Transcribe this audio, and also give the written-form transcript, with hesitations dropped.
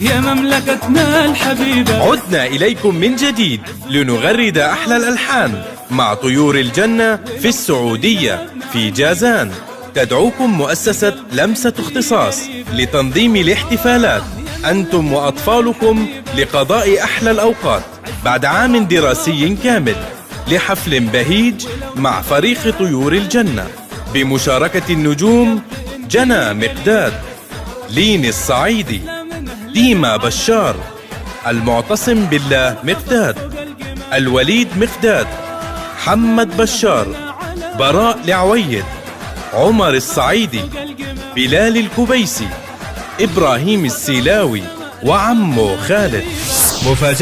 يا مملكتنا الحبيبة، عدنا إليكم من جديد لنغرد أحلى الألحان مع طيور الجنة في السعودية في جازان. تدعوكم مؤسسة لمسة اختصاص لتنظيم الاحتفالات أنتم وأطفالكم لقضاء أحلى الأوقات بعد عام دراسي كامل، لحفل بهيج مع فريق طيور الجنة بمشاركة النجوم جنى مقداد، لين الصعيدي، ديما بشار، المعتصم بالله مقداد، الوليد مقداد، محمد بشار، براء العويد، عمر الصعيدي، بلال الكبيسي، إبراهيم السيلاوي، وعمو خالد. مفاجأة